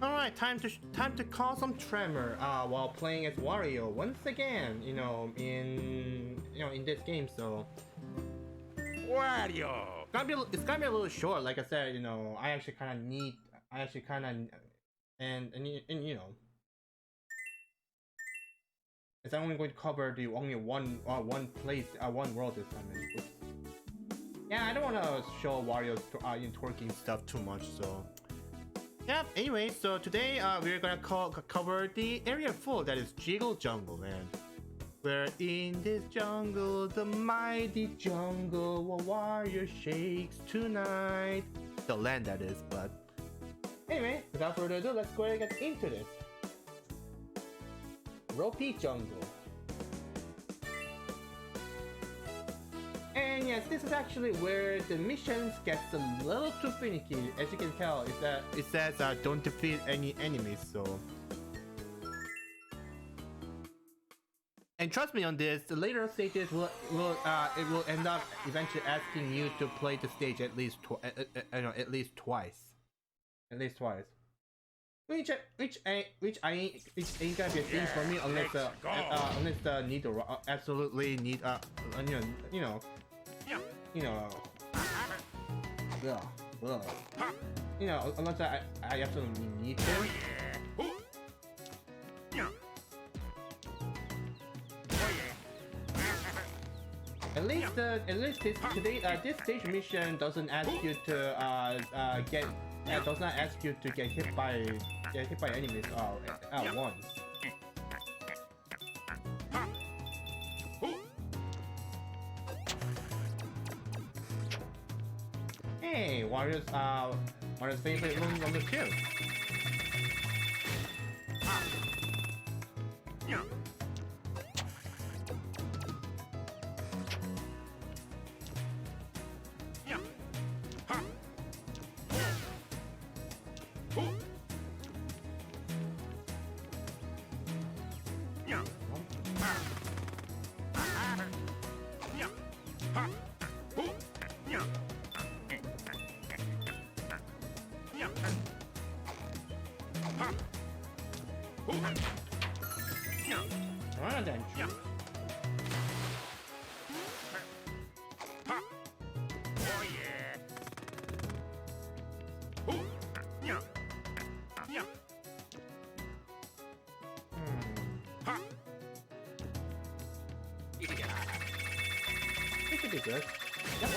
All right, time to cause some tremor while playing as Wario once again. In this game. So Wario! it's gonna be a little short. Like I said, I actually kind of need. I actually kind of it's only going to cover the only one place one world this time. Oops. Yeah, I don't want to show Wario in twerking stuff too much, so. Yeah, anyway, so today we're gonna cover the area 4 that is Jiggle Jungle, man. We're in this jungle, the mighty jungle, where Wario shakes tonight. The land, that is, but. Anyway, without further ado, let's go ahead and get into this. Ropey Jungle. And yes, this is actually where the missions gets a little too finicky. As you can tell, it says don't defeat any enemies, so. And trust me on this, the later stages will end up eventually asking you to play the stage at least twice. At least twice. Which ain't gonna be a thing for me unless the need to absolutely need unless I absolutely need to. At least this stage mission doesn't ask you to does not ask you to get hit by enemies at once. Hey, Wario's favorite room number 2. Alright then. This should be good. Yep.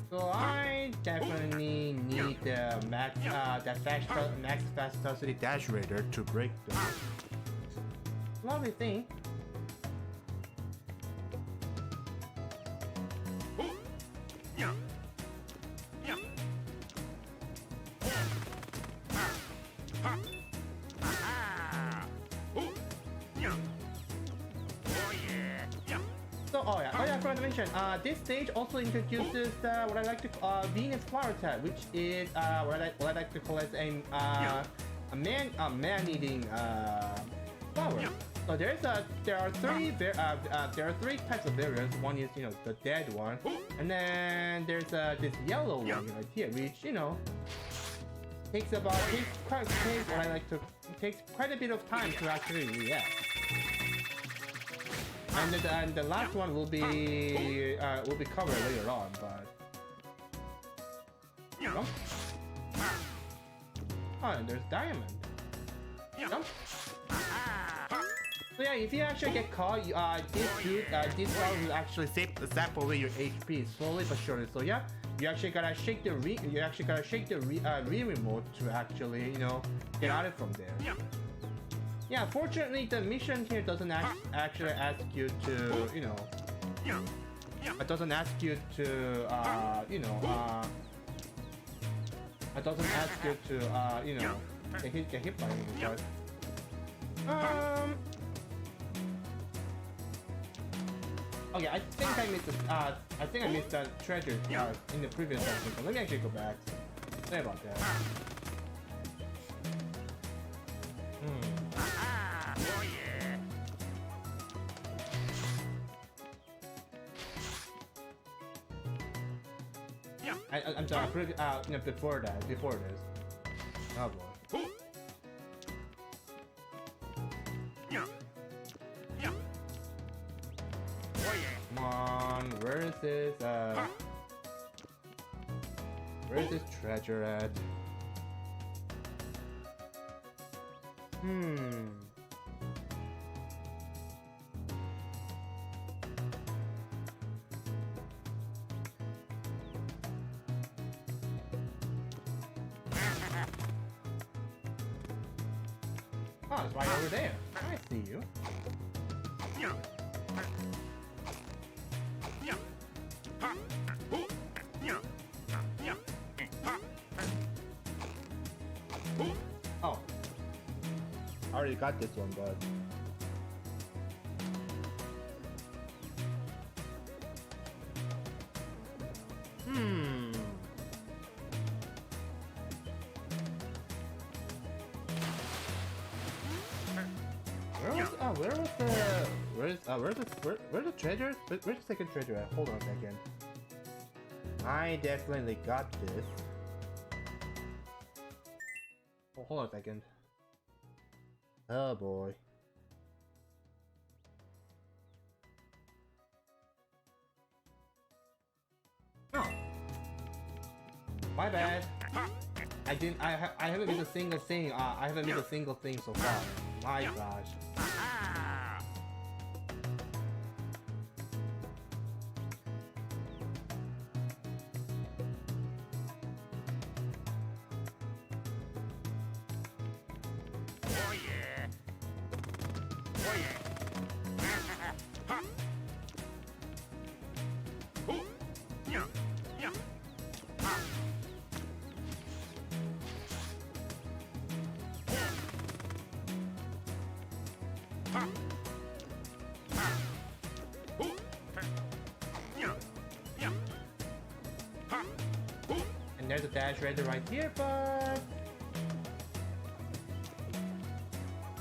So I definitely need the max fast velocity dash radar to break them. Lovely thing. I forgot to mention, this stage also introduces what I like to call Venus Flower type, which is what I like to call as a man-eating flower. So there are three types of variants. One is the dead one, and then there's this yellow one right here, which takes quite a bit of time to actually react. And the last one will be covered later on, but jump. Oh, and there's diamond. Jump. So yeah, if you actually get caught, this flower will actually sap away your HP slowly but surely. So yeah, you actually gotta shake the Wii remote to actually get out of from there. Yeah, fortunately the mission here doesn't actually ask you to, it doesn't ask you to, it doesn't ask you to, get hit by me, but, okay, I think I missed that treasure in the previous section, so let me actually go back. Sorry about that. I'm sorry, no, before that, before this. Oh boy. Come on, where is this, where is this treasure at? Oh, it's right over there. I see you. Oh. I already got this one, but... Where's the treasure? Where's the second treasure at? Hold on a second. I definitely got this. Oh, hold on a second. Oh boy. Oh. My bad. I haven't made a single thing. I haven't made a single thing so far. My gosh. And there's a dash right here, but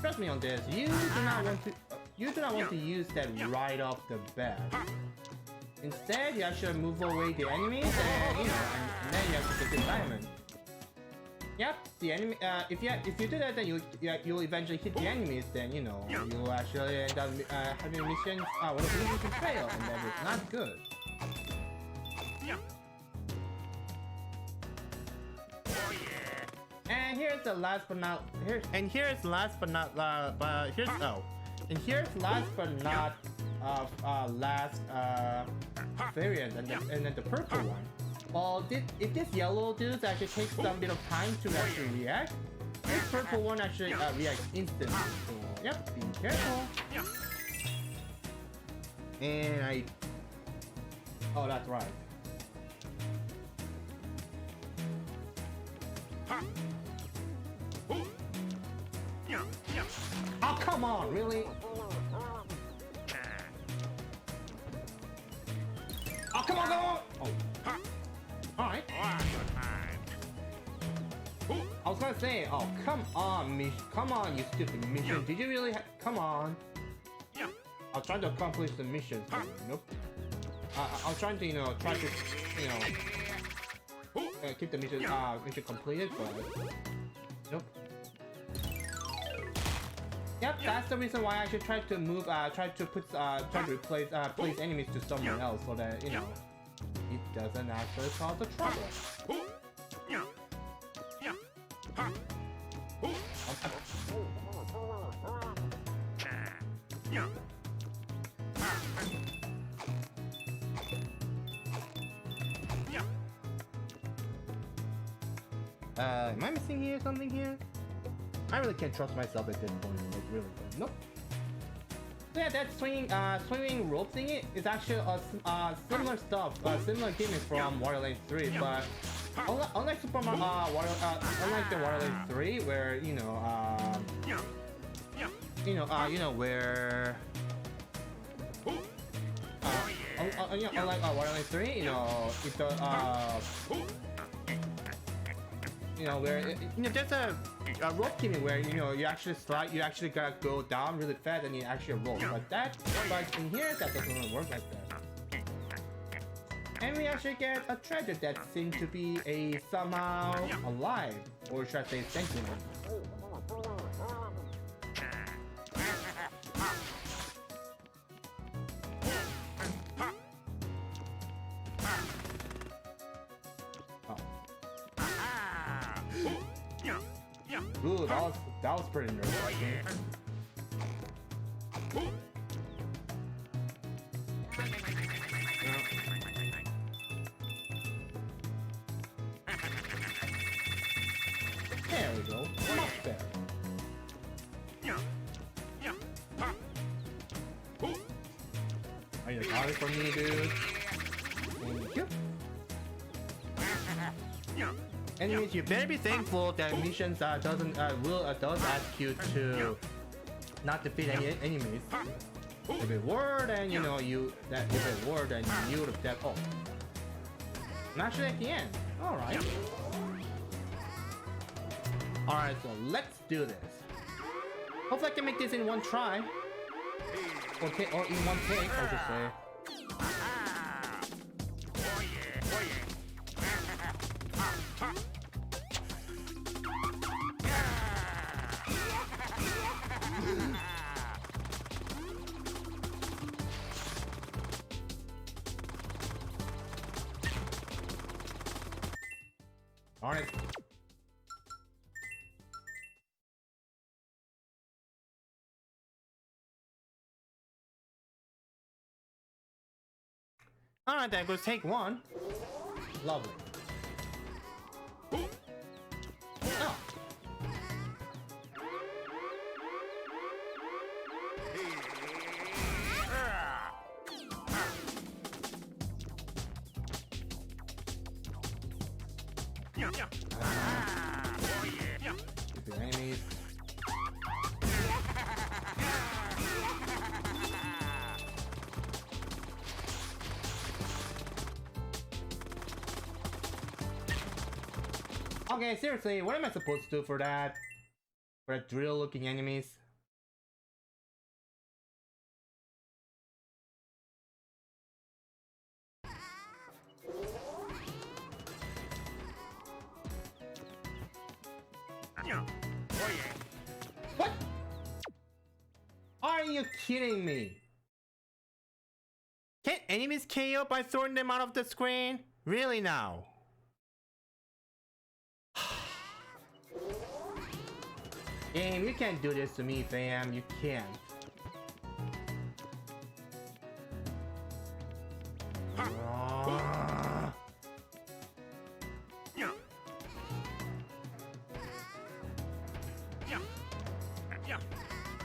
trust me on this. You do not want to use that right off the bat. Instead, you actually move away the enemies, and and then you have to get the diamond. Yep, the enemy. If you do that, then you'll eventually hit the enemies. Then you'll actually end up having missions. One of the missions will fail, and that is not good. And here's the last but not here's last but not last variant, and then the purple one. Well, if this yellow dude actually takes some bit of time to actually react, this purple one actually reacts instantly. So, yep, be careful. And oh, that's right. Oh, come on, really? Oh, come on, come on! Oh. Alright. I was gonna say, oh, come on, you stupid mission. Did you really come on? I was trying to accomplish the mission, but nope. I was trying to, keep the mission completed, but nope. Yep, that's the reason why I should try to move, try to replace, place enemies to someone else, so that, it doesn't actually cause a trouble. Am I missing something here? I really can't trust myself at this point, like really. Nope. So yeah, that swinging rope thingy is actually similar stuff, similar gimmick from Wario Land 3, but unlike Super Mario, unlike the Wario Land 3, where where unlike Wario Land 3, it's where there's a rope gimmick where you actually slide, you actually gotta go down really fast and you actually roll. But in here that doesn't really work like that. And Then we actually get a treasure that seems to be a somehow alive, or should I say sentient? Ooh, that was pretty nerve-wracking. There we go. Much better. Are you sorry for me, dude? Thank you. Anyways, you better be thankful that missions does ask you to not defeat any enemies. If it were, then you know if it were, then you would have said, oh. And actually at the end. Alright. Alright, so let's do this. Hopefully I can make this in one try. Or in one take, I'll just say. Alright. Alright then, go take one. Lovely. Oh. The enemies. Okay, seriously, what am I supposed to do for that? For that drill-looking enemies? What? Are you kidding me? Can't enemies KO by throwing them out of the screen? Really now? Game, you can't do this to me, fam. You can't.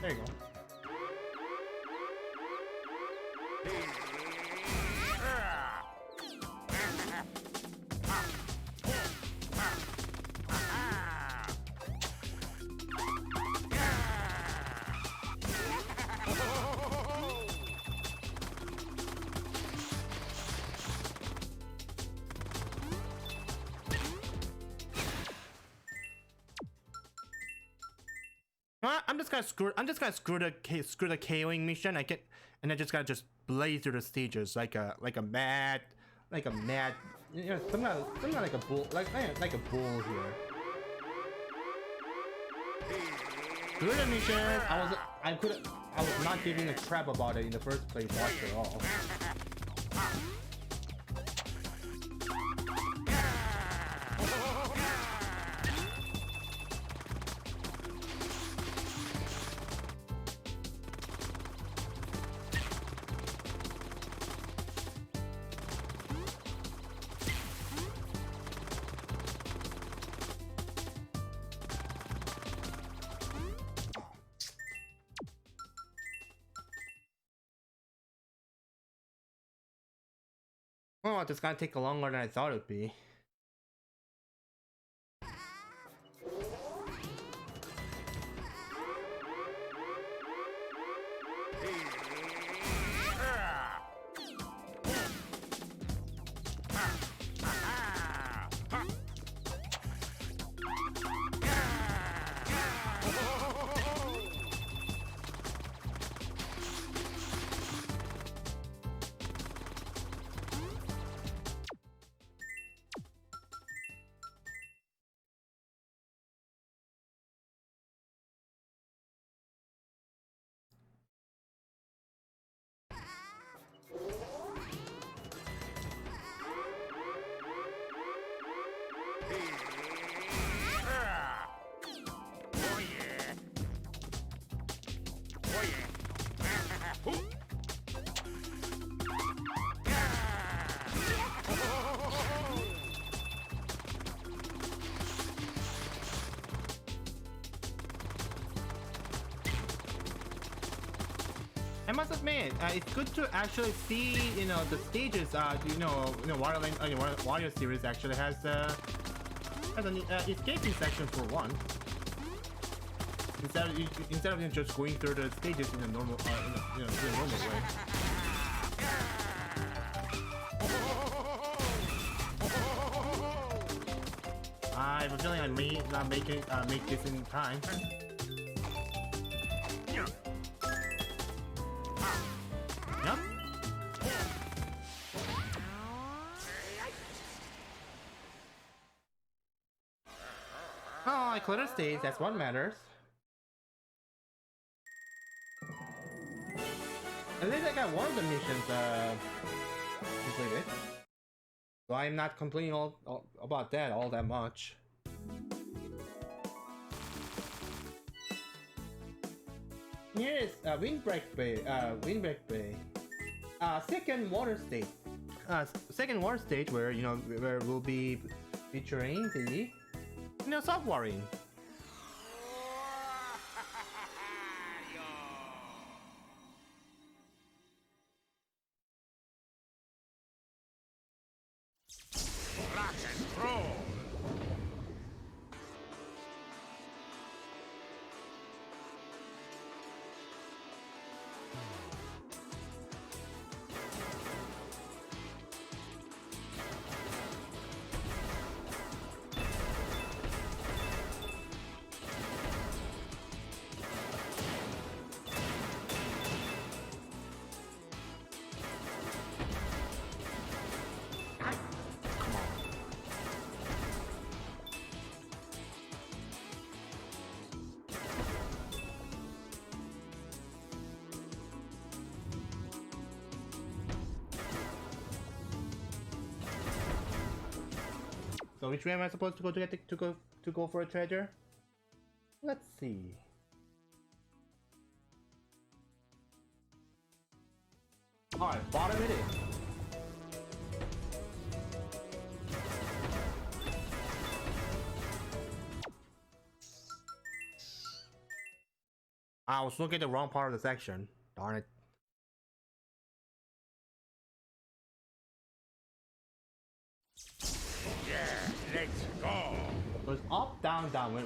There you go. I'm just gonna screw the KOing mission. I just gotta blaze through the stages like a mad, you know, some kind of like a bull, like a bull here. Screw the mission. I was not giving a crap about it in the first place after all. Oh, it's gonna take longer than I thought it would be. I must admit, it's good to actually see, you know, the stages. Wario Land, Wario series actually has an escaping section for one. Instead of just going through the stages in a normal, in a normal way. I have a feeling I may not make this in time. Yep. Oh, I cleared the stage. That's what matters. At least I got one of the missions completed. So I'm not complaining all about that all that much. Here is Windbreak Bay. Second water stage. Second water stage where where we'll be featuring the soft warring. Rock and roll. So which way am I supposed to go to go for a treasure? Let's see. Alright, bottom it is. I was looking at the wrong part of the section. Darn it. Let's go. So it's up, down, down. Where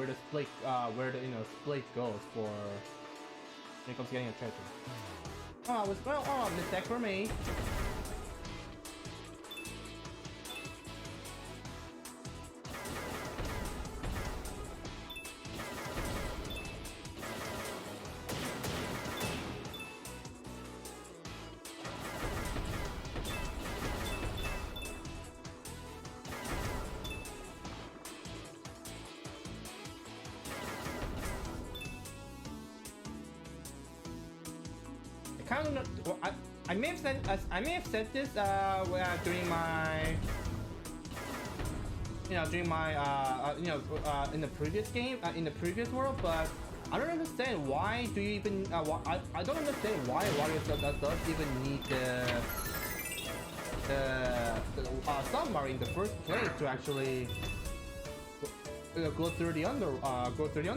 the split, split goes for when it comes to getting a treasure. Mistake for me. I may have said this during my in the previous game in the previous world, but I don't understand why do you even I don't understand why Wario does even need the submarine in the first place to actually go through the underworld there.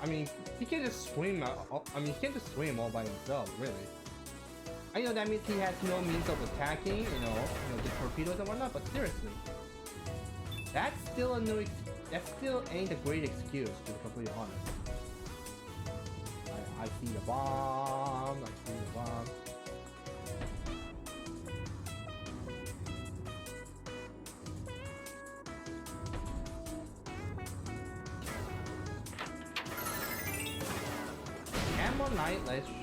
I mean, he can just swim. He can just swim all by himself, really. I know that means he has no means of attacking, the torpedoes and whatnot. But seriously, that still ain't a great excuse, to be completely honest. I see the bomb. I see the bomb. Camel Knight, let's show.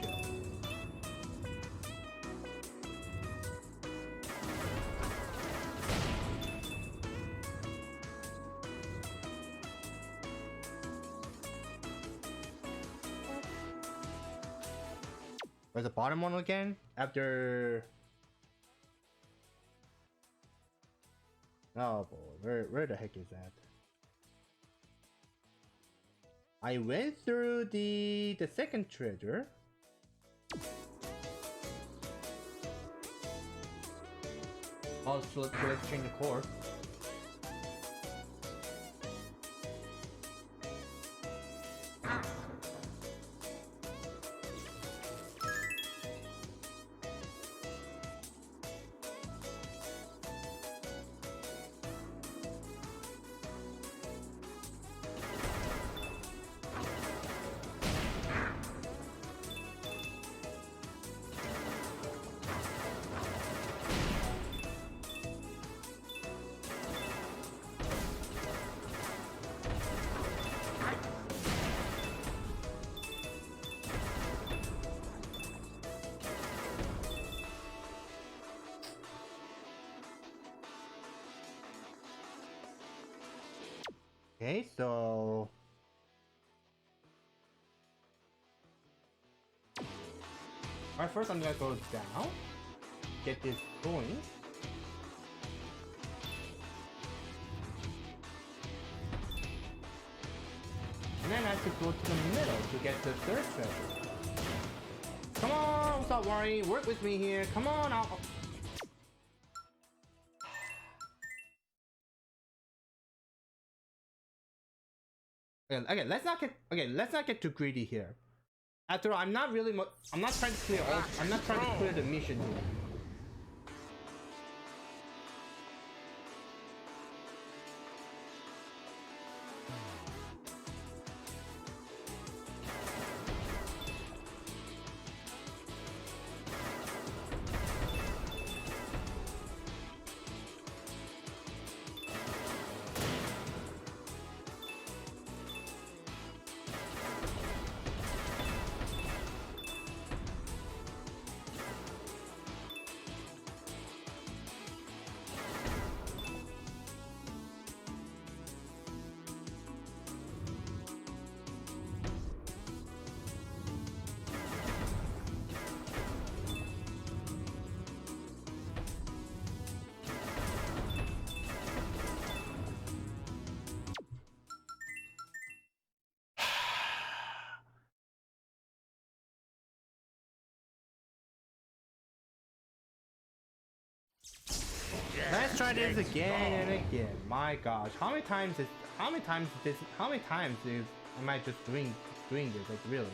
Where's the bottom one again? After... Oh boy, where the heck is that? I went through the second treasure. Oh, so let's change the course. Okay, so alright, first I'm gonna go down, get this going. And then I have to go to the middle to get the third treasure. Come on, what's up, Wari? Work with me here. Come on, I'll... Okay, let's not get too greedy here. After all, I'm not trying to clear all. I'm not trying to clear the mission here. Let's try this again and again. My gosh, how many times am I just doing this? Like really?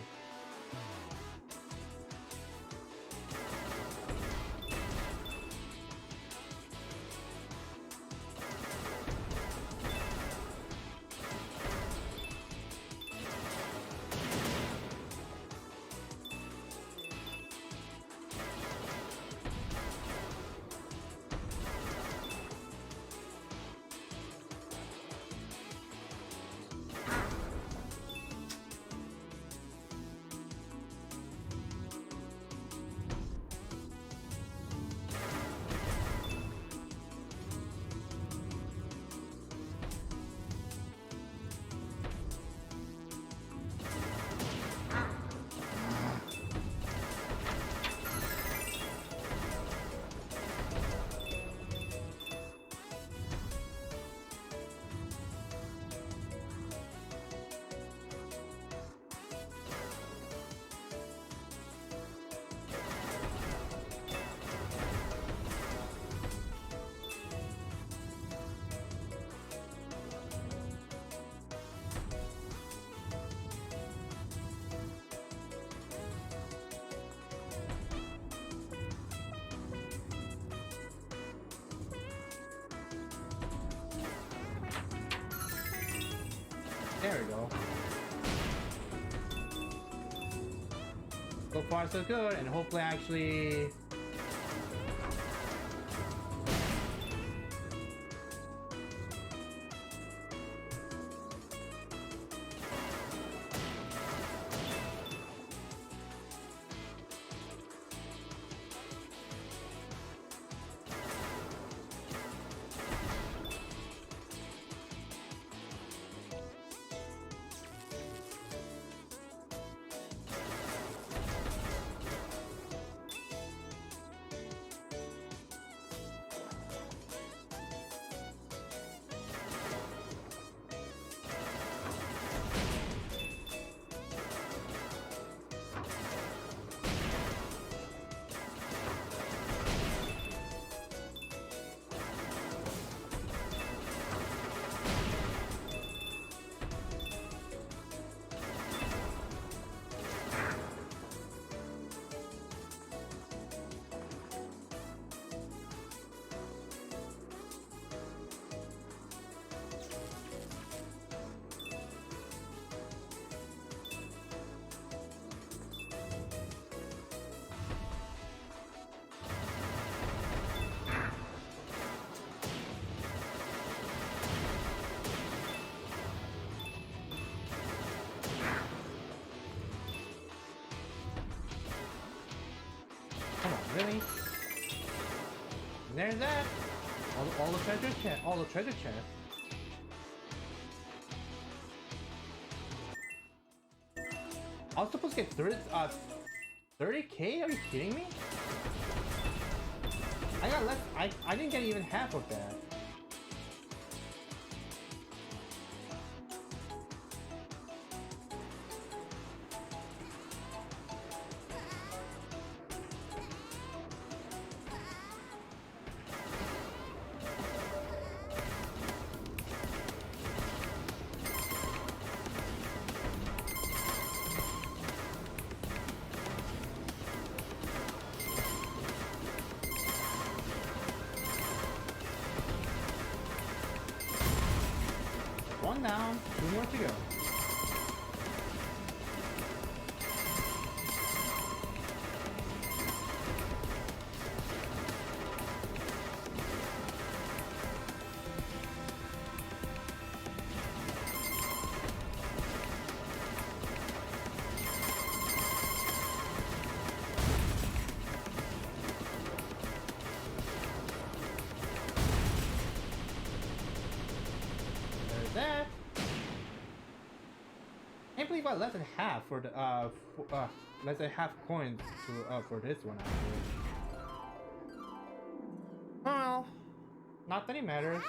There we go. So far so good, and hopefully actually... Really? And there's that. All the treasure chest. All the treasure chests. I was supposed to get 30k? Are you kidding me? I got less. I didn't get even half of that. One down, 2 more to go. There's that. I can't believe I less than half for the less than half coins to for this one actually. Well, not that it matters.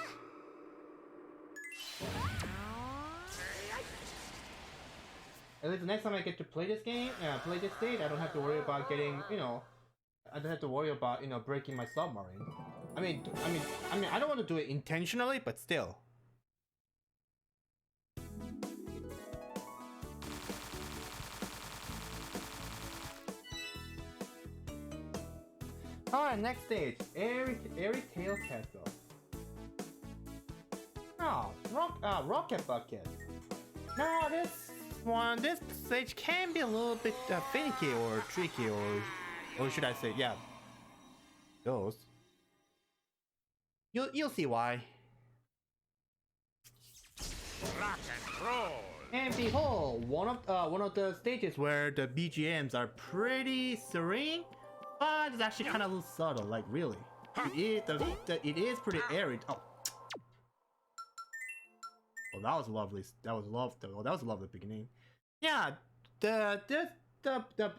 At least the next time I get to play this game, play this stage, I don't have to worry about getting, you know, I don't have to worry about, you know, breaking my submarine. I mean, I don't want to do it intentionally, but still. Alright, next stage, Airy Tail Castle. Oh, Rocket Bucket. Now this stage can be a little bit finicky or tricky, or should I say, yeah, those. You'll see why. Rock and roll. And behold, one of the stages where the BGMs are pretty serene, but it's actually kind of a little subtle. Like really, it is pretty arid. Oh, well, that was lovely. That was a lovely beginning. Yeah, the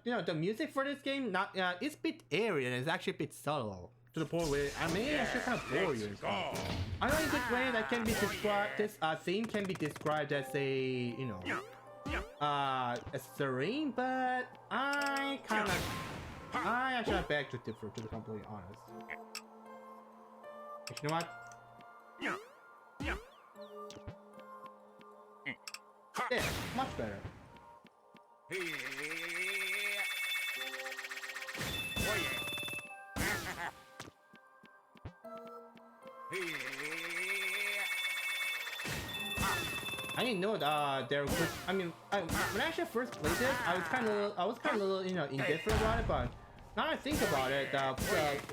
you know, the music for this game it's a bit airy and it's actually a bit subtle to the point where I mean actually kind of bore you. I know in this way that can be described. This theme can be described as a, you know, a serene, but I actually beg to differ, to be completely honest. But you know what? Yeah, much better. I didn't know there could. I mean, when I actually first played this, I was kind of, you know, indifferent about it. But now I think about it,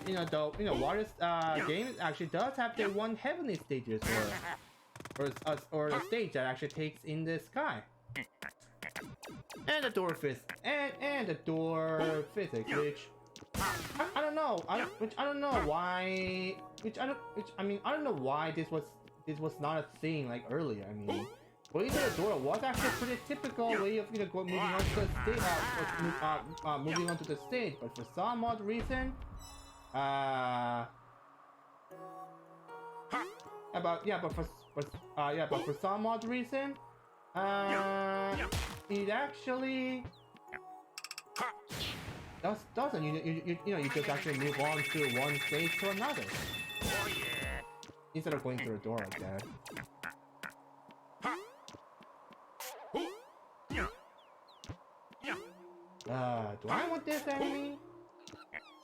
you know, Wario game actually does have the one heavenly stages, or a stage that actually takes in the sky, and the door physics, and the door physics, which I don't know, I don't know why, I don't know why this was not a thing like earlier. I mean, going to the door was actually a pretty typical way of, you know, moving on to the stage, moving on to the stage, but for some odd reason, but for some odd reason, it actually doesn't. You know, you just actually move on to one stage to another instead of going through a door like that. Do I want this enemy?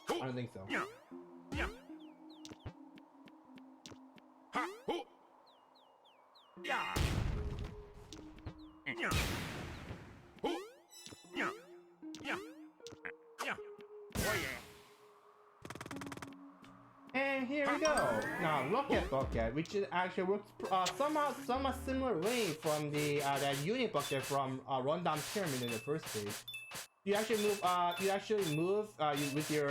I don't think so. And here we go. Now, Rocket Bucket, which actually works somewhat similar way from the that unit bucket from Rundown Pyramid in the first stage. You actually move. With your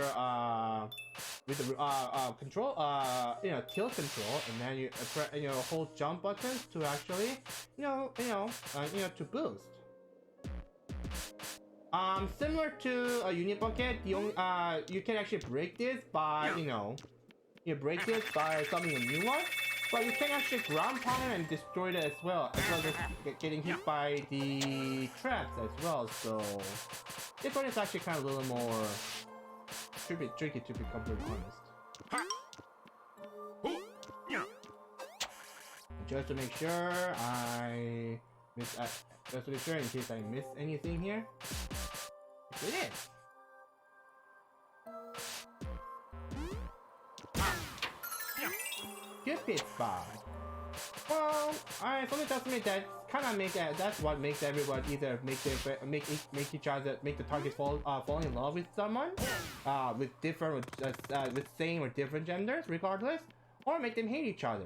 control, you know, tilt control, and then you hold jump buttons to actually, to boost. Similar to a unit bucket, the only you can actually break this by you break this by something a new one, but you can actually ground pound it and destroy it as well as getting hit by the traps as well. So this one is actually kind of a little more tricky to be completely honest. Just to make sure just to be sure in case I miss anything here. It is. Cupid spot. Well, something tells me that's what makes everyone either make each other make the target fall in love with someone, with same or different genders regardless, or make them hate each other.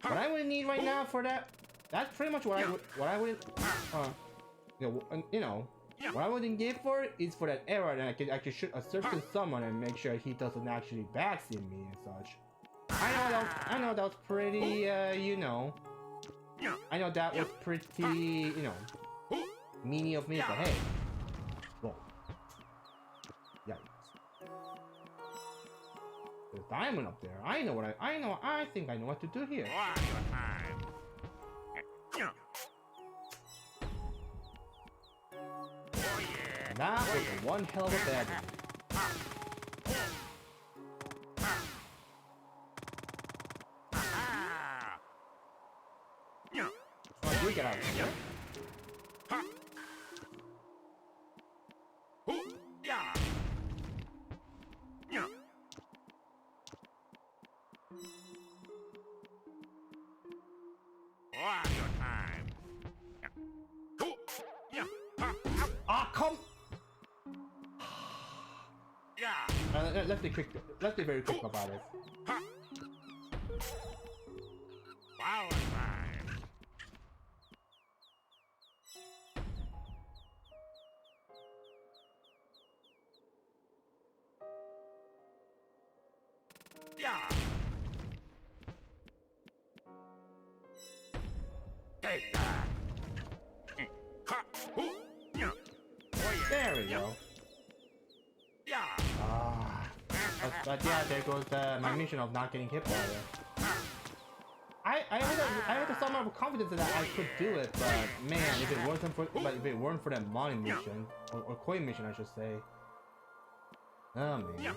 What I would need right now for that's pretty much what I would what I wouldn't give for is for that error that I could shoot a certain someone and make sure he doesn't actually backseat me and such. I know that was pretty I know that was pretty meanie of me, but hey. Whoa. Yikes. There's a diamond up there. I think I know what to do here. That was one hell of a bad one. Oh, you get out of here. Ah, come! Let's be quick. Let's be very quick about it. There we go. But yeah, there goes my mission of not getting hit by it. I had a some amount of confidence that I could do it, but man, if it weren't for that money mission or coin mission, I should say. Oh man.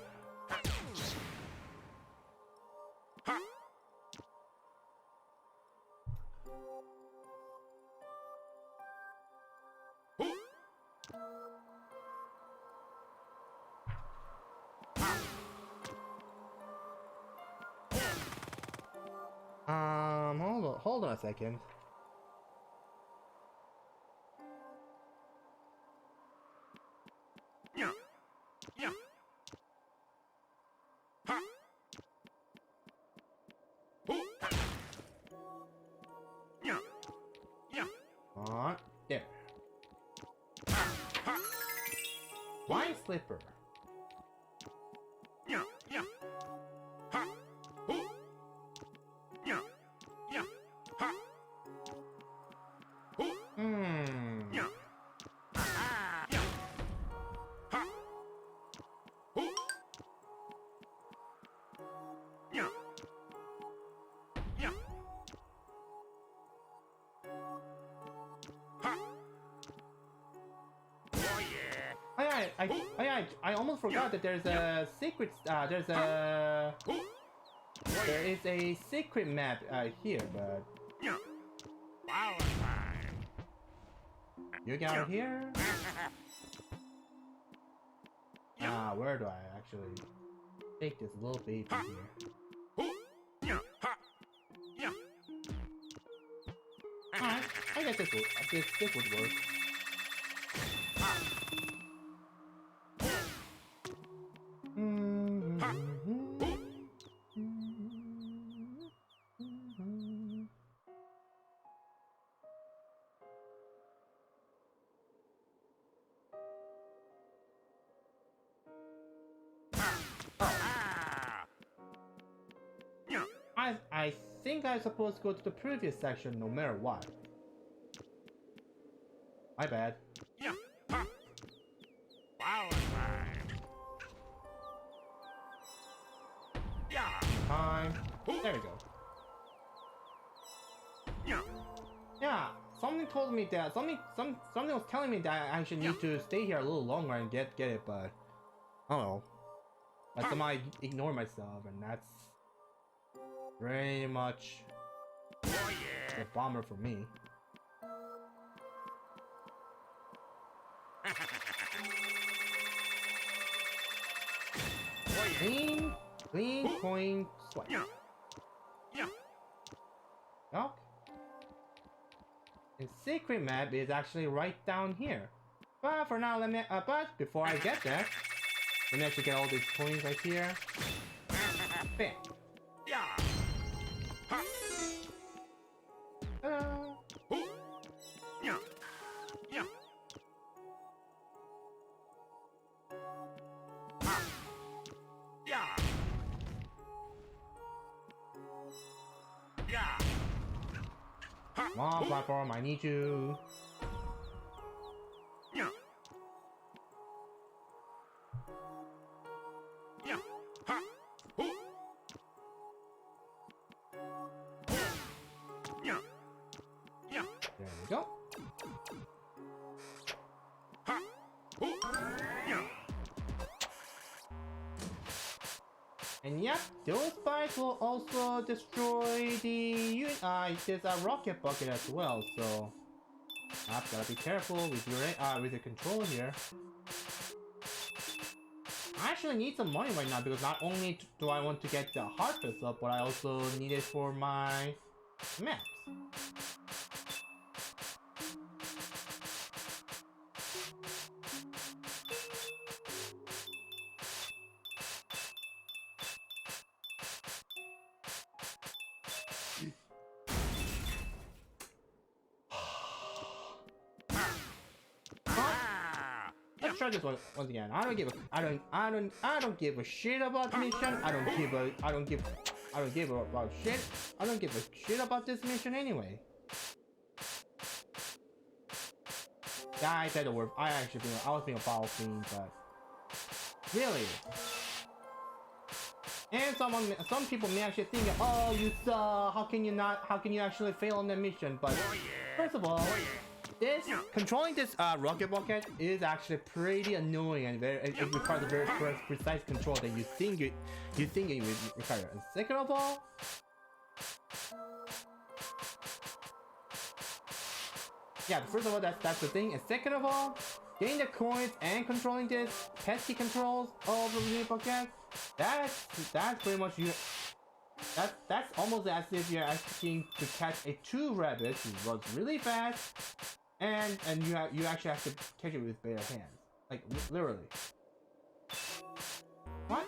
Hold on a second. There. Wine slipper. I almost forgot that there's a secret. There is a secret map here, but you get out here. Where do I actually take this little baby here? Alright, I guess this would work. I think I'm supposed to go to the previous section no matter what. My bad. There we go. Yeah, something told me that something was telling me that I actually need to stay here a little longer and get it, but I don't know. But somehow I ignore myself, and that's pretty much a bummer for me. Clean coin swipe. Okay. The secret map is actually right down here. But for now, but before I get there, let me actually get all these coins right here. Bam. Come on, platform, I need you. There we go. And yep, those spikes will also destroy the this rocket bucket as well. So I've gotta be careful with the control here. I actually need some money right now because not only do I want to get the harvest up, but I also need it for my maps. Let's try this once again. I don't give a shit about the mission. I don't give a shit about this mission anyway. Yeah, I said the word. I was being a foul fiend, but really. And some people may actually think, oh, you suck. How can you actually fail on the mission? But first of all, controlling this rocket bucket is actually pretty annoying, and it requires a very precise control that you think it would require. And second of all, yeah, first of all, that's the thing. And second of all, getting the coins and controlling this pesky controls of the rocket bucket, that's pretty much you. That's almost as if you're asking to catch a 2 rabbits who runs really fast. And you actually have to catch it with bare hands, like literally. What?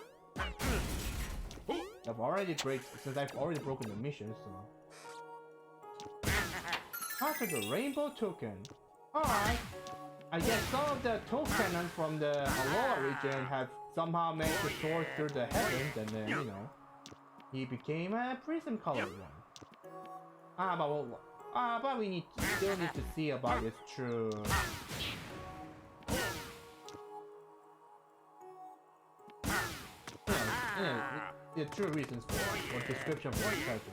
I've already broken the mission, so. After the rainbow token. Alright. I guess some of the tokens from the Alola region have somehow managed to soar through the heavens, and then he became a prism colored one. But we still need to see about its true. The true reasons for it, or description for the character.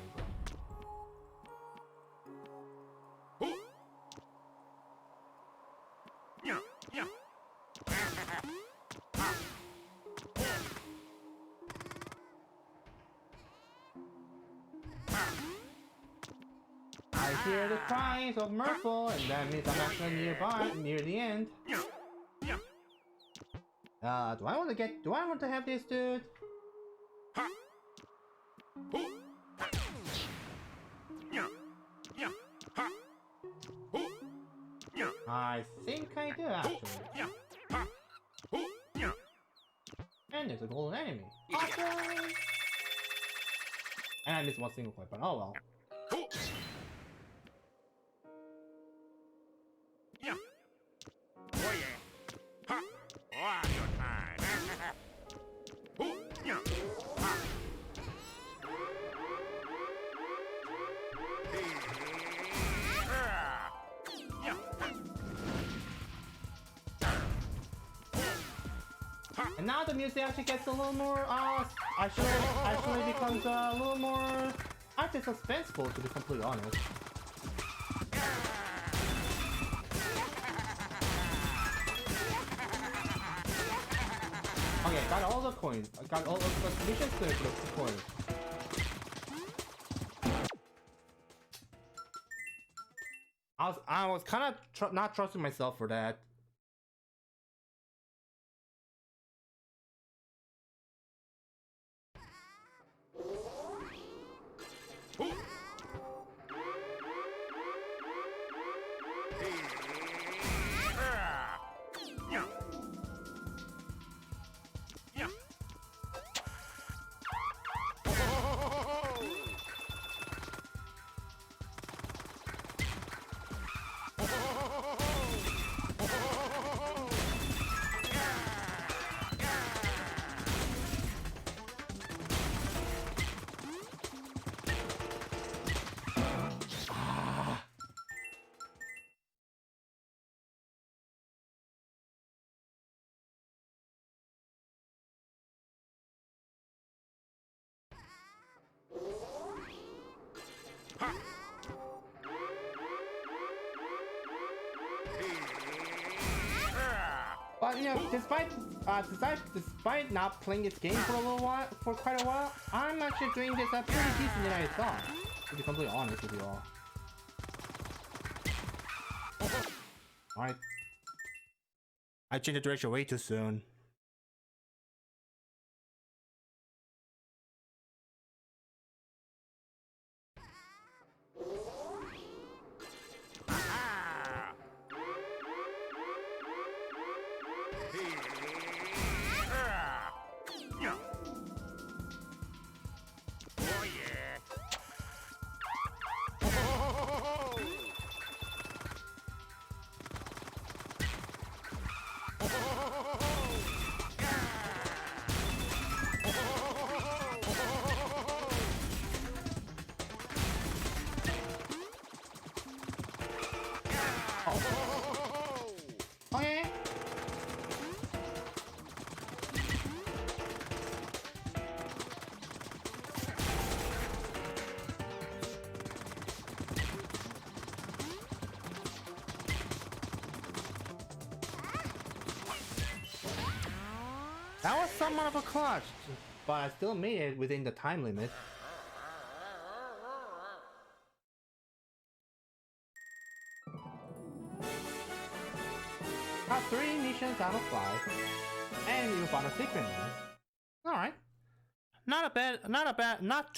I hear the cries of Merfolk, and that means I'm actually near the end. Do I want to have this dude? I think I do actually. And there's a golden enemy. Awesome! And I missed one single point, but oh well. And now the music actually gets a little more actually becomes a little more, I think, suspenseful, to be completely honest. Okay, I got all the coins. I got all of the missions clear for the coins. I was kind of not trusting myself for that. But you know, despite not playing this game for a little while, for quite a while, I'm actually doing this pretty decent than I thought. To be completely honest with you all. Alright. I changed the direction way too soon. Okay. That was somewhat of a clutch, but I still made it within the time limit. Got 3 missions out of 5, and you found a secret man. All right, not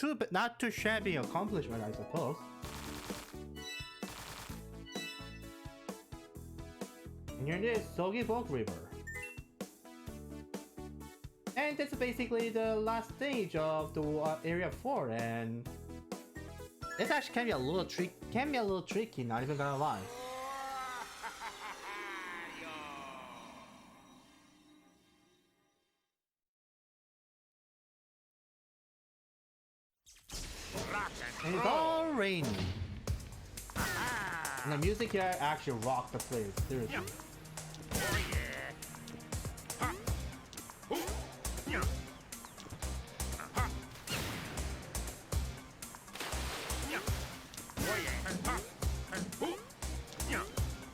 too shabby accomplishment, I suppose. And here it is, Soggy Bog River. And that's basically the last stage of the area 4, and this actually can be a little tricky, not even gonna lie. And it's all rainy. And the music here actually rocked the place, seriously.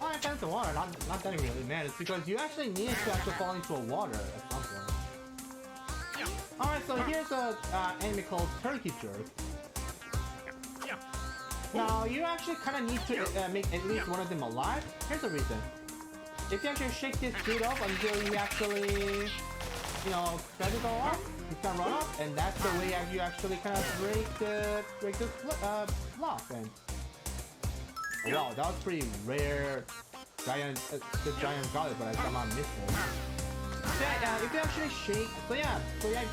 Oh, I found the water, not that it really matters, because you actually need to actually fall into a water at some point. Alright, so here's a enemy called Turkey Jerk. Now, you actually kind of need to make at least one of them alive. Here's the reason. If you actually shake this dude off until you actually, you know, try to go off, he's gonna run off, and that's the way you actually kind of break the block. And wow, that was pretty rare. Giant garlic, but I somehow missed it. So yeah, if you actually shake,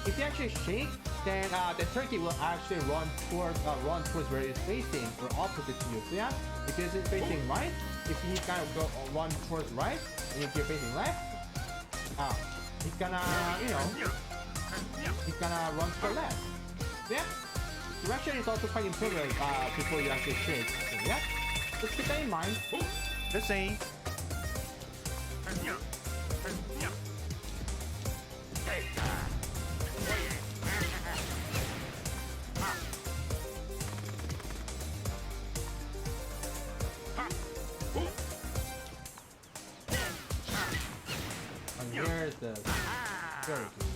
if you actually shake, then the turkey will actually run towards where it's facing, or opposite to you. So yeah, if it's facing right, if you kind of go run towards right, and if you're facing left, he's gonna, you know, he's gonna run to the left. So yeah, direction is also quite important before you actually shake. So yeah, just keep that in mind. Just saying. And here's the very good.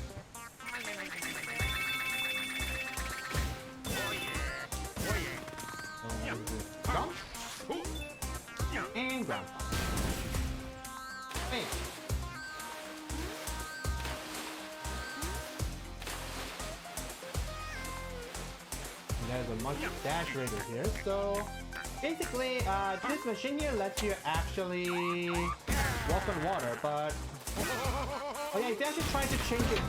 Jump and ground. Hey. And there's a monkey dash radar here. So basically, this machine here lets you actually walk on water, but oh yeah, if you actually try to change it,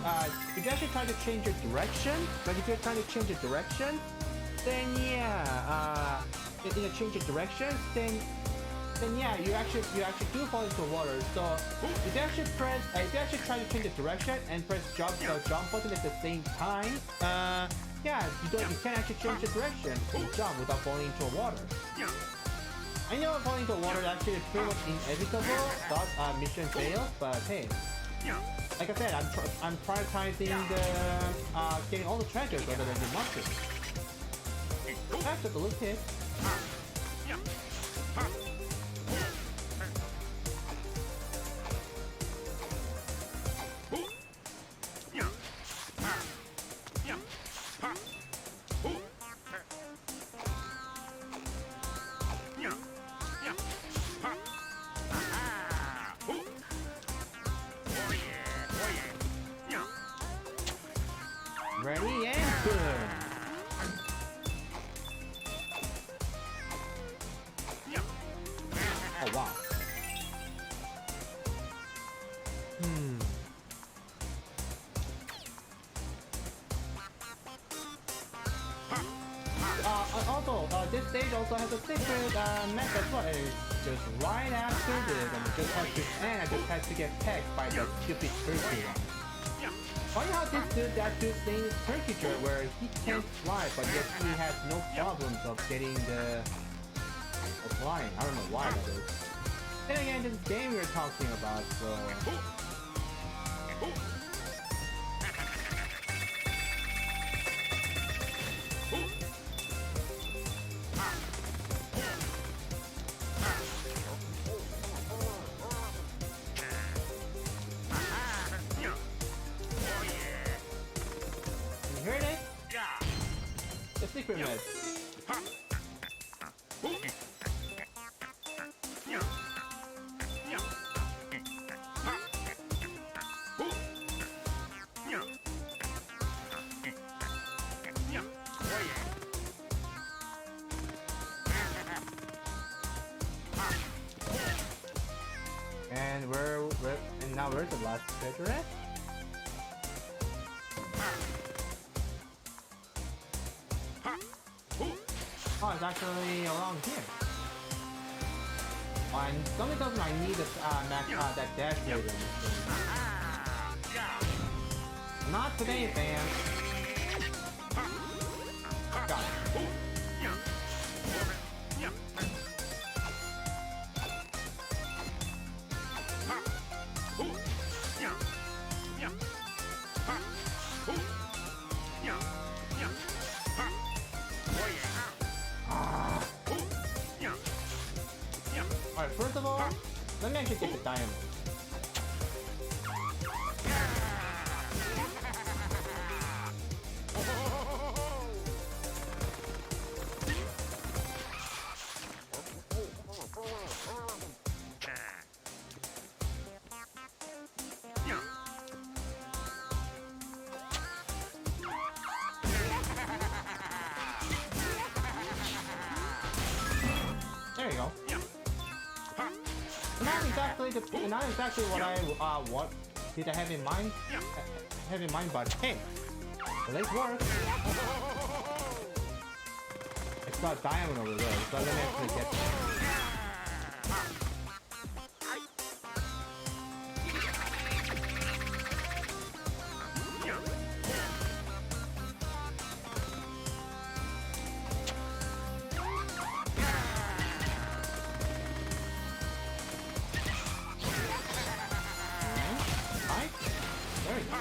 if you actually try to change your direction, like if you're trying to change your direction, then yeah, if you change your direction, then yeah, you actually do fall into water. So if you actually try to change the direction and press jump button at the same time, yeah, you can't actually change the direction and jump without falling into water. I know falling into water is actually pretty much inevitable, thus mission fails, but hey. Like I said, I'm prioritizing the getting all the treasures rather than the monsters. That's just a little tip. Ready and good. Oh wow. Also, this stage also has a secret method as well. It's just right after this, and I just have to get pegged by that stupid turkey one. Funny how this dude thing turkey jerk where he can't fly, but yet he has no problems of getting the flying. I don't know why that is. Then again, this game we were talking about, so. You heard it? The secret method. And now where's the last treasure at? Oh, it's actually along here. Oh, and something tells me I need that dash radar. Not today, fam. Got it. Alright, first of all, let me actually get the diamond. There you go. Not exactly what I did I have in mind. But hey, the legs work. It's got a diamond over there, so let me actually get there. There you go.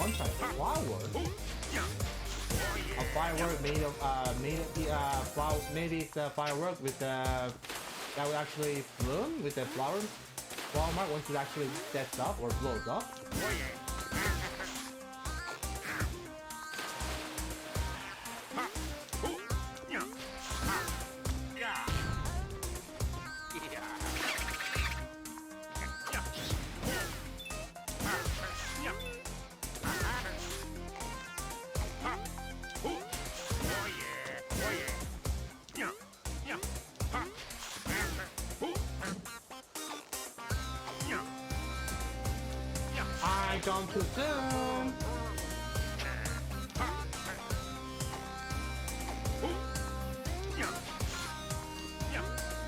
one-time flower. A firework made of flower. Maybe it's a firework with that will actually bloom with the flower mark once it actually sets up or blows up. I jumped too soon.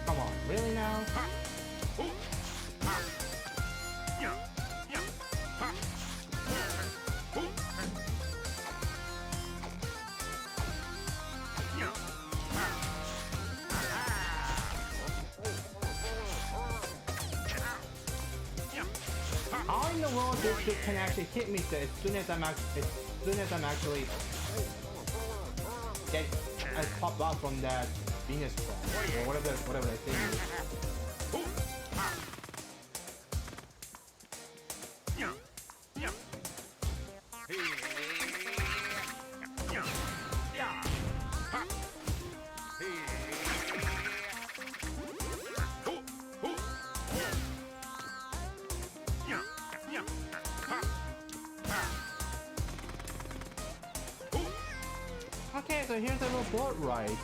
Come on, really now? How in the world this dude can actually hit me as soon as I'm actually get pop out from that Venus ball or whatever that thing is. Okay, so here's a little boat ride.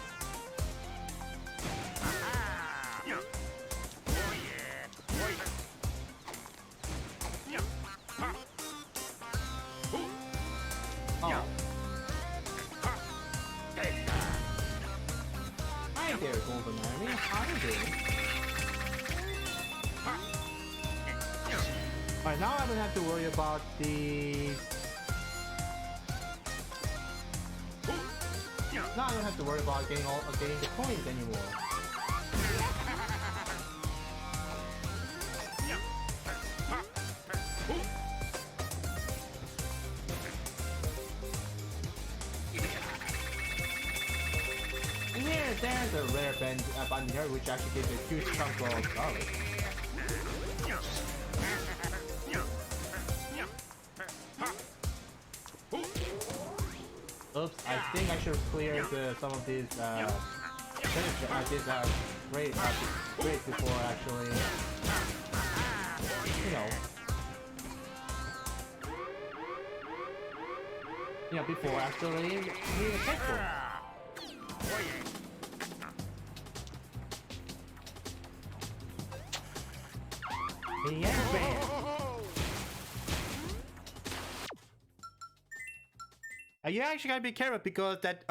Oh. Hi there, Golden Army. How you doing? Alright, now I don't have to worry about the... Now I don't have to worry about getting the coins anymore. And there's a rare button here which actually gives a huge chunk of dollars. Oops, I think I should clear some of these grades before actually, before actually needing a checkpoint. The end band. You actually gotta be careful because that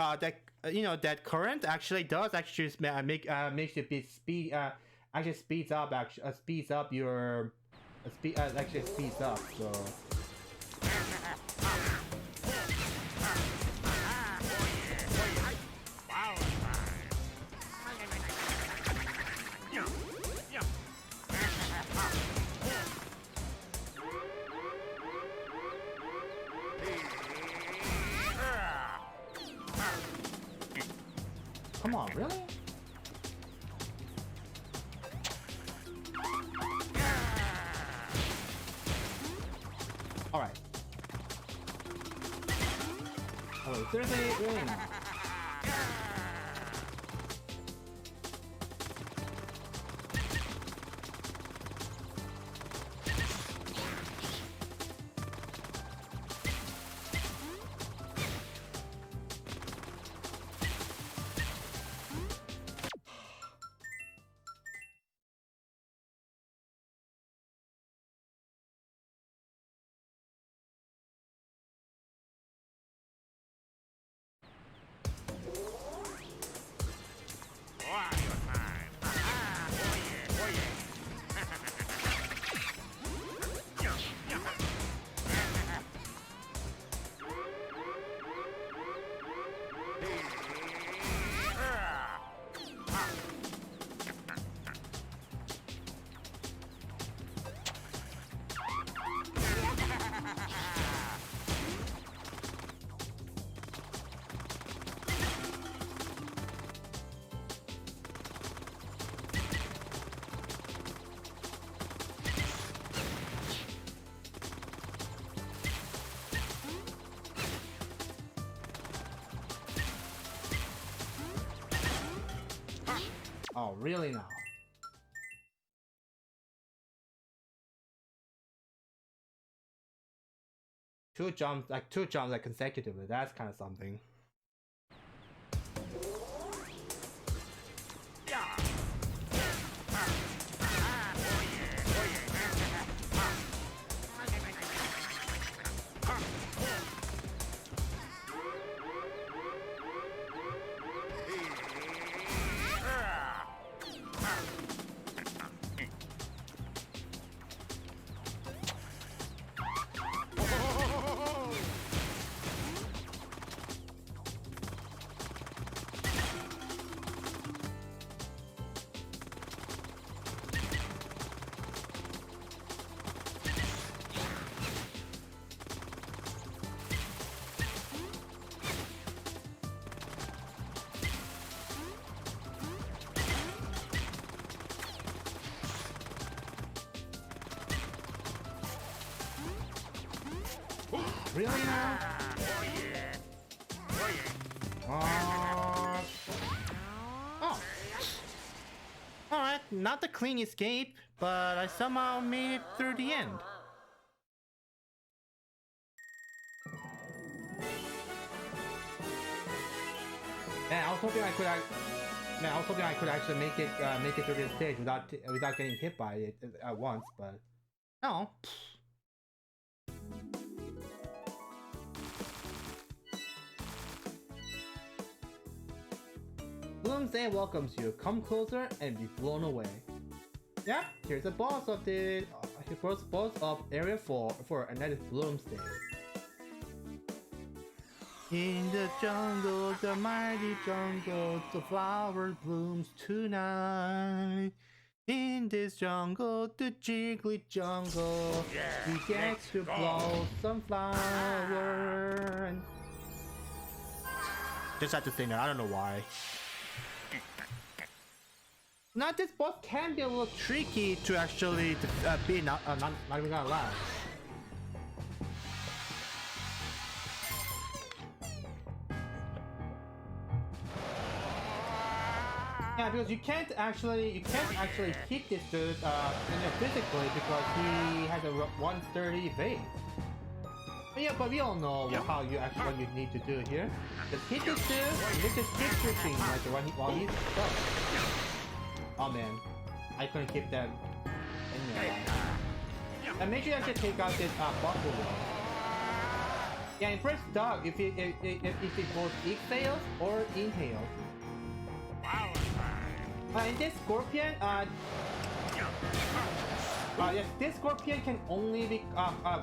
current actually does actually makes your bit speed actually speeds up your actually speeds up so. Come on, really? Alright. Oh, seriously? Really? Oh, really now? Two jumps like consecutively. That's kind of something. Really now? Oh. Alright, not the clean escape, but I somehow made it through the end. Man, I was hoping I could actually make it through this stage without getting hit by it at once, but no. Bloomsday welcomes you. Come closer and be blown away. Yep, here's the boss of the boss of Area 4 and that is Bloomsday. In the jungle, the mighty jungle, the flower blooms tonight. In this jungle, the jiggly jungle, we get to blow some flower. Just had to say that. I don't know why. Now this boss can be a little tricky to actually beat. Not even gonna lie. Yeah, because you can't actually hit this dude physically because he has a 130 evade. But yeah, but we all know how you actually what you need to do here. Just hit this dude, and then just keep switching like while he's stuck. Oh man, I couldn't keep that in there. And make sure you actually take out this buckle wall. Yeah, and press dog if it both exhales or inhales. And this scorpion, yes, this scorpion can only be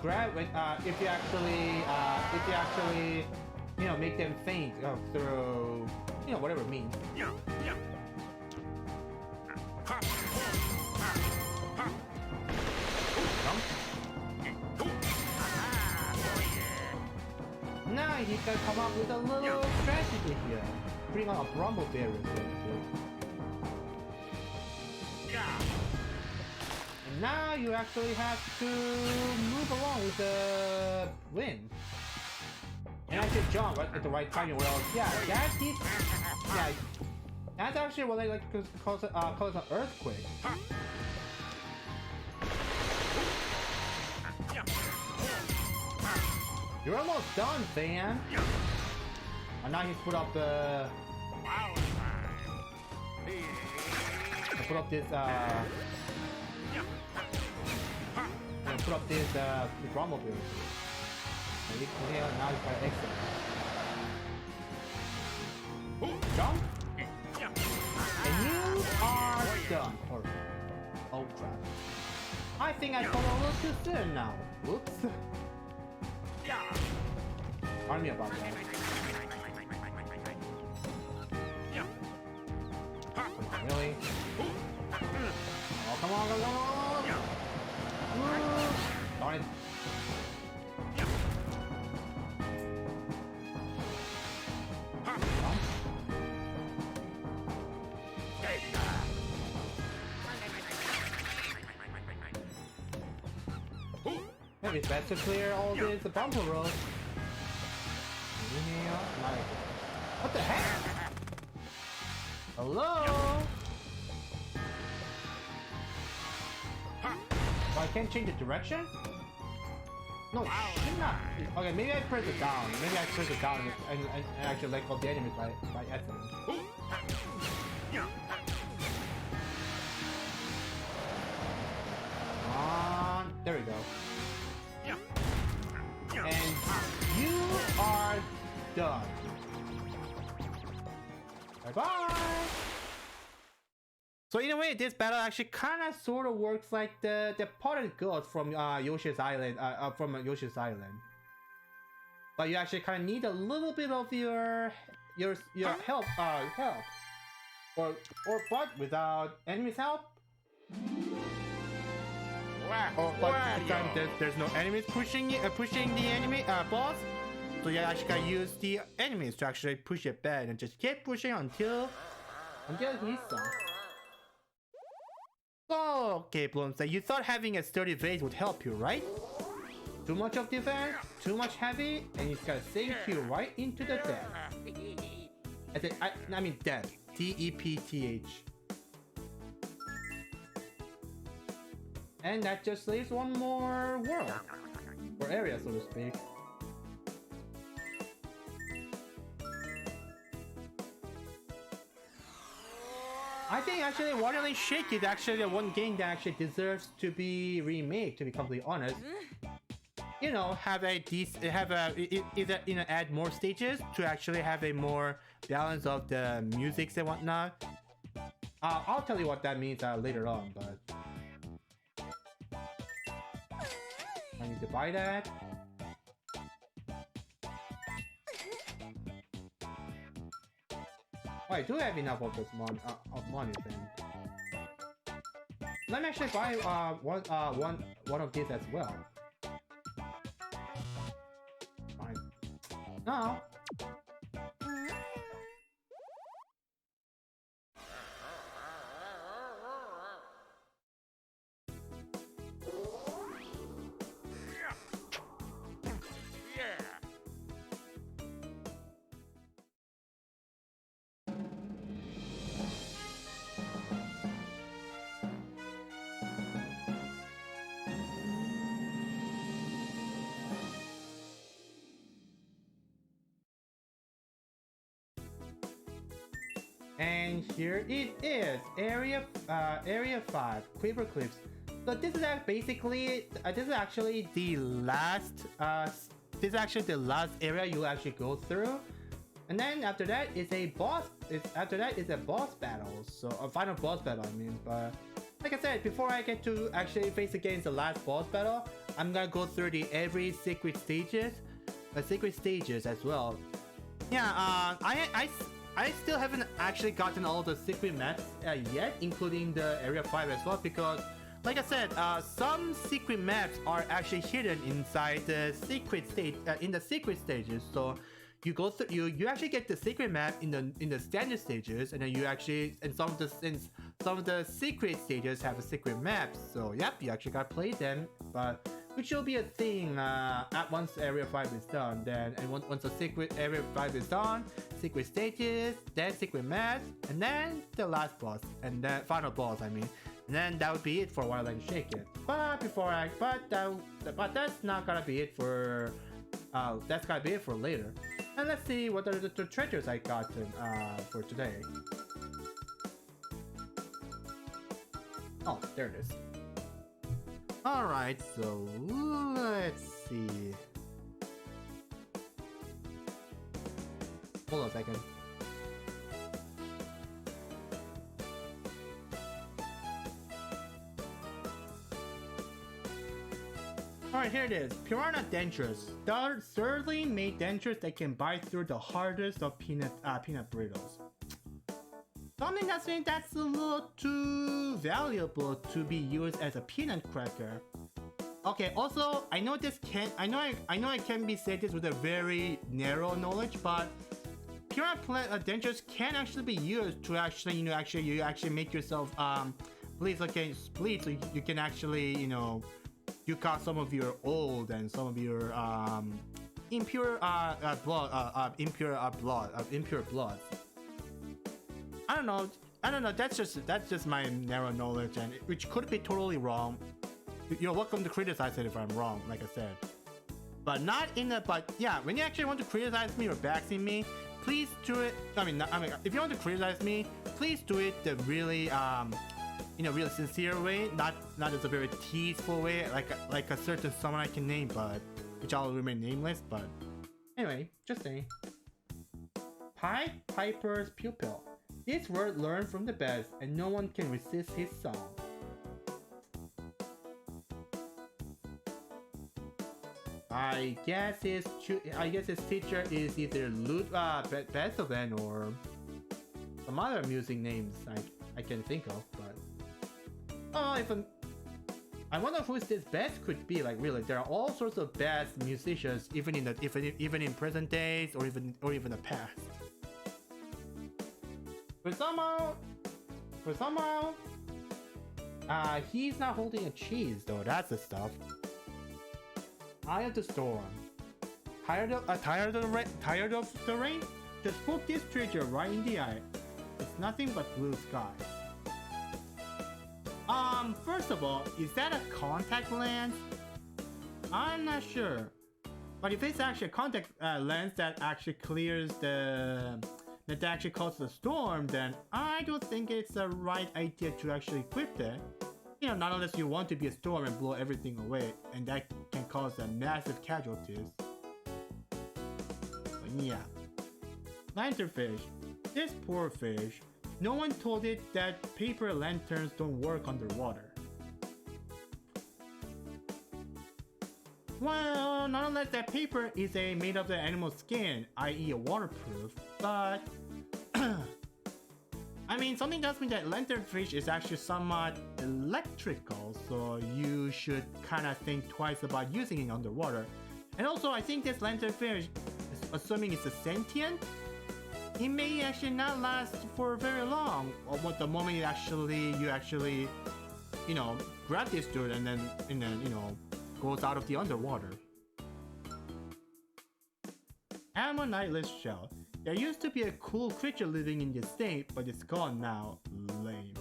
grabbed with, if you actually, make them faint through, whatever means. Now he's gonna come up with a little strategy here. Bring on a Brumble Berry. And now you actually have to move along with the wind. And I should jump right at the right timing. Well, yeah, that's actually what I like to cause an earthquake. You're almost done, fan. And now he's put up the. Put up this. Put up this Rumble build. And now he's got to exit. Jump. And you are done. Oh crap! I think I called a little too soon now. Whoops. Pardon me about that. Come on, really? Oh, come on, come on! Darn it. Maybe it's best to clear all this bumper road. What the heck? Hello? I can't change the direction? No, should not. Okay, maybe I press it down. Maybe I press it down and actually let go of the enemies by accident. There we go. And you are done. Bye-bye! So in a way, this battle actually kind of sort of works like the potted goat from Yoshi's Island, But you actually kind of need a little bit of your help, but without enemies' help. But sometimes there's no enemies pushing the enemy boss, so you actually gotta use the enemies to actually push it back and just keep pushing until he's done. Okay, Bloomsday, you thought having a sturdy vase would help you, right? Too much of defense, too much heavy, and it's gonna sink you right into the depth. I mean depth. D-E-P-T-H. And that just leaves one more world. Or area, so to speak. I think actually Wario Land Shake It actually the one game that actually deserves to be remade, to be completely honest. You know, either add more stages to actually have a more balance of the musics and whatnot. I'll tell you what that means later on, but I need to buy that. Oh, I do have enough of this money then. Let me actually buy one of these as well. Fine. No. And here it is, Area 5, Quiver Cliffs. So this is basically, this is actually the last, area you actually go through. And then after that is a boss. After that is a boss battle. So a final boss battle, I mean. But like I said, before I get to actually face against the last boss battle, I'm gonna go through every secret stages as well. Yeah, I still haven't actually gotten all the secret maps yet, including the Area 5 as well, because like I said, some secret maps are actually hidden inside the secret stage, in the secret stages. So you go through, you actually get the secret map in the standard stages, and then you actually, and some of the secret stages have a secret map. So yep, you actually gotta play them, but which will be a thing once Area 5 is done. Then, and once the secret Area 5 is done, secret stages, then secret maps, and then the last boss, and then final boss, I mean. And then that would be it for Wario Land Shake It. But that's not gonna be it for that's gonna be it for later. And let's see what are the treasures I got for today. Oh, there it is. Alright, so let's see. Hold on a second. Alright, here it is. Piranha dentures. Thirdly made dentures that can bite through the hardest of peanut burritos. Something that's a little too valuable to be used as a peanut cracker. Okay, also I know I can be said this with a very narrow knowledge, but piranha dentures can actually be used to actually, you actually make yourself bleed so you can actually, you got some of your old and some of your impure blood. I don't know. That's just my narrow knowledge, and which could be totally wrong. You're welcome to criticize it if I'm wrong, like I said. But not in a, but yeah, when you actually want to criticize me or backseat me, please do it. I mean, if you want to criticize me, please do it the really, in a really sincere way, not as a very teaseful way, like a certain someone I can name, but which I'll remain nameless. But anyway, just saying. Pied Piper's pupil. This word learned from the best, and no one can resist his song. I guess his teacher is either Beethoven or some other music names I can think of, but I wonder who this best could be. Like really, there are all sorts of best musicians, even in present days or even the past. For somehow, he's not holding a cheese though. That's the stuff. Eye of the storm. Tired of the rain? Just poke this treasure right in the eye. It's nothing but blue sky. First of all, is that a contact lens? I'm not sure. But if it's actually a contact lens that actually clears that actually causes a storm, then I don't think it's the right idea to actually equip it. You know, not unless you want to be a storm and blow everything away, and that can cause massive casualties. But yeah. Lanternfish. This poor fish. No one told it that paper lanterns don't work underwater. Well, not unless that paper is made of the animal skin, i.e. waterproof, but I mean, something tells me that lanternfish is actually somewhat electrical, so you should kind of think twice about using it underwater. And also, I think this lanternfish, assuming it's a sentient, it may actually not last for very long. Or what the moment you actually, you know, grab this dude and then you know, goes out of the underwater. Ammoniteless shell. There used to be a cool creature living in this state, but it's gone now. Lame.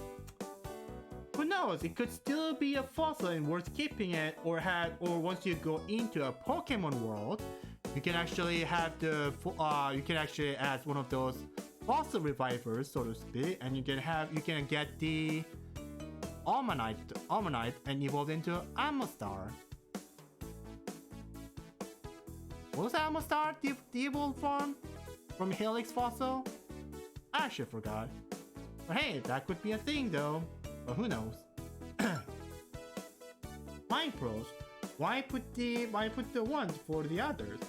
Who knows? It could still be a fossil and worth keeping it, or once you go into a Pokemon world, you can actually have you can actually add one of those fossil revivers, so to speak, and you can get the Ammonite and evolve into Amostar. What was Amostar the evolved form? From Helix Fossil? I actually forgot. But hey, that could be a thing though. But who knows? Mind Pros. Why put the ones for the others?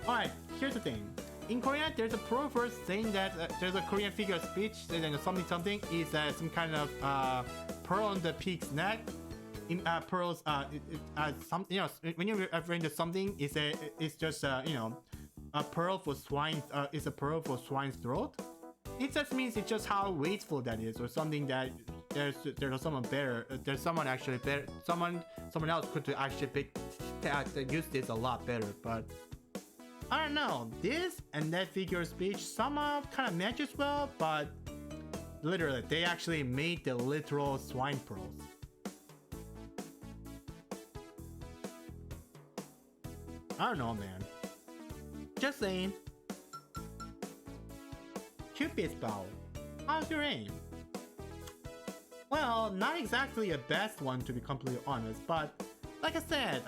Alright, here's the thing. In Korea, there's a proverb saying that there's a Korean figure of speech and something is some kind of pearl on the pig's neck. Pearls, some, you know, when you're referring to something, it's just you know, a pearl for swine. It's a pearl for swine's throat. It just means it's just how wasteful that is, or something that there's someone better. There's someone actually better. Someone else could actually use this a lot better. But I don't know. This and that figure of speech somehow kind of matches well, but literally they actually made the literal swine pearls. I don't know, man. Just saying. Cupid's bow. How's your aim? Well, not exactly a best one to be completely honest, but like I said,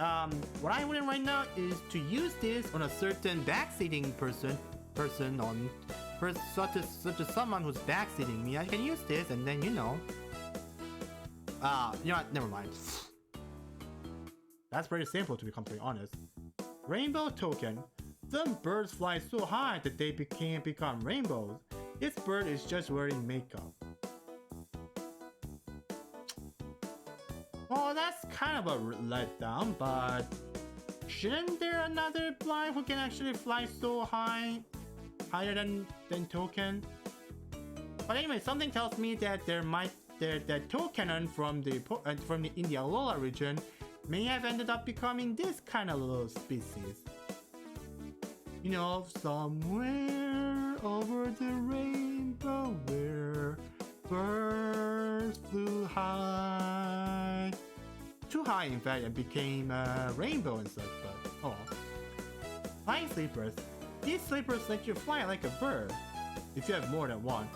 what I'm doing right now is to use this on a certain backseating person such as someone who's backseating me. I can use this and then you know what, never mind. That's pretty simple to be completely honest. Rainbow token. Some birds fly so high that they can become rainbows. This bird is just wearing makeup. Well, that's kind of a letdown, but shouldn't there another blind who can actually fly so high, higher than token? But anyway, something tells me that that token from the India Alola region may have ended up becoming this kind of little species. You know, somewhere over the rainbow where birds flew high. high, in fact, and became rainbow and such. But oh well. Flying sleepers. These sleepers let you fly like a bird if you have more than one.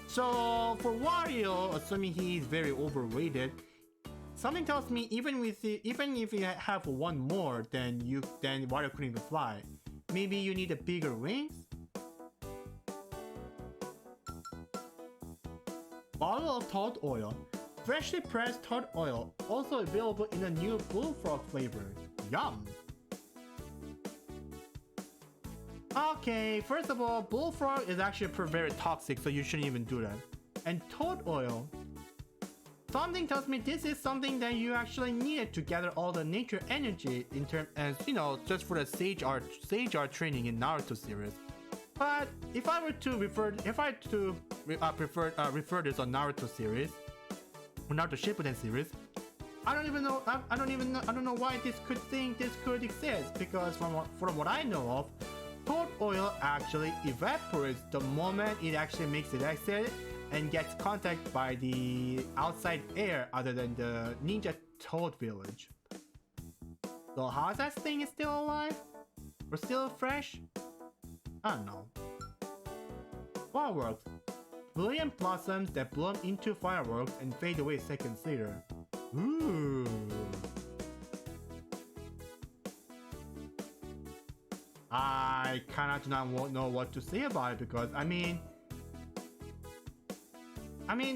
So for Wario, assuming he's very overrated, something tells me even if you have one more, then Wario couldn't even fly. Maybe you need a bigger wings. Bottle of toad oil. Freshly pressed toad oil, also available in a new bullfrog flavor. Yum! Okay, first of all, bullfrog is actually very toxic, so you shouldn't even do that. And toad oil. Something tells me this is something that you actually needed to gather all the nature energy in terms, as you know, just for the sage art training in Naruto series. But if I were to refer this on Naruto series, or Naruto Shippuden series, I don't know why this could exist, because from what I know of, toad oil actually evaporates the moment it actually makes it exit and gets contact by the outside air other than the Ninja Toad Village. So how is that thing still alive? Or still fresh? I don't know. Fireworks. Brilliant blossoms that bloom into fireworks and fade away seconds later. Ooh. I kinda do not know what to say about it, because I mean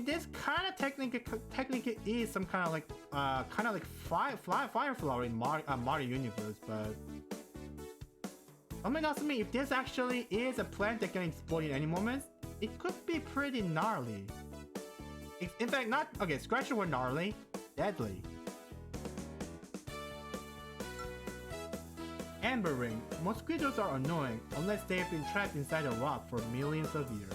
this kind of technically is some kind of like fire flower in Mario universe, but something tells me if this actually is a plant that can explode in any moment, it could be pretty gnarly. In fact, not okay. Scratch the word gnarly, deadly. Amber ring. Mosquitoes are annoying unless they have been trapped inside a rock for millions of years.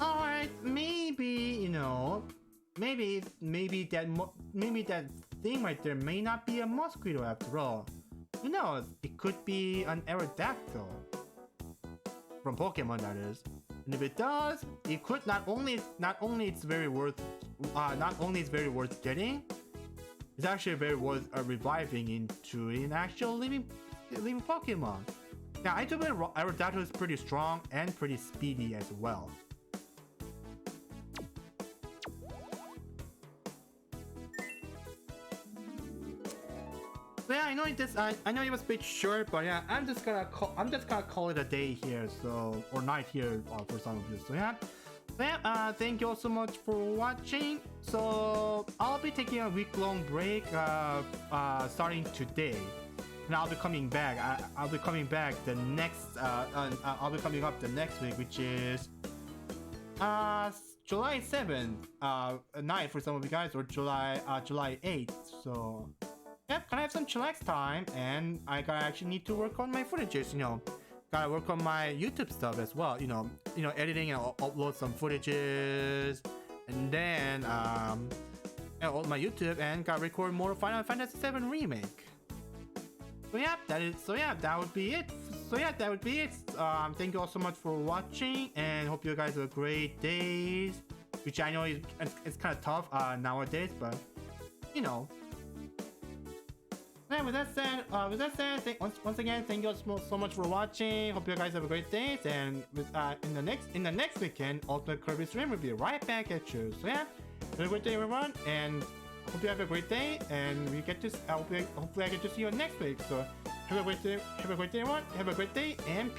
Alright, maybe that thing right there may not be a mosquito after all. Who knows? It could be an Aerodactyl. From Pokemon, that is. And if it does, it could not only it's very worth getting, it's actually very worth reviving into an actual living Pokemon. Now I do believe Aerodactyl is pretty strong and pretty speedy as well. So yeah, I know it was a bit short, but yeah, I'm just gonna call it a day here, so, or night here for some of you. So yeah, thank you all so much for watching. So I'll be taking a week-long break starting today, and I'll be coming back. I'll be coming back the next. I'll be coming up the next week, which is July 7th night for some of you guys, or July 8th. So. Yep, gonna have some chillax time, and I gotta actually need to work on my footages, gotta work on my YouTube stuff as well, editing and upload some footages, and then on my YouTube, and gotta record more Final Fantasy VII Remake. So yeah, that would be it. Thank you all so much for watching, and hope you guys have a great day, which I know it's kind of tough nowadays, but yeah, with that said, once again, thank you all so much for watching. Hope you guys have a great day, and in the next weekend, Ultimate Kirby stream will be right back at you. So yeah, have a great day, everyone, and hope you have a great day. And hopefully I get to see you next week. So have a great day, everyone. Have a great day, and